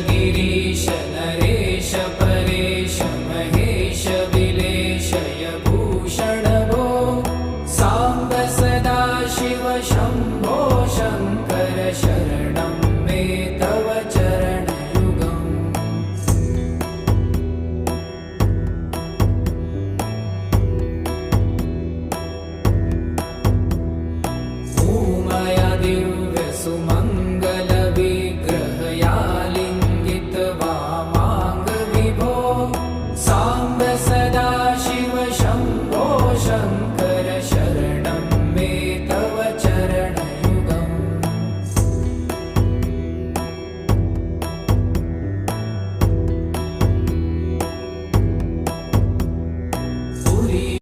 गिरीश नरेश परेश महेश विलेशय भूषण भो साम्ब सदा शिव शम्भो शङ्कर शरणं मे तव चरणयुगम् भूमया दिव्य सुमङ्गल विग्रहया लिङ्गित वामाङ्ग विभो साम्ब सदा शिव शम्भो शङ्कर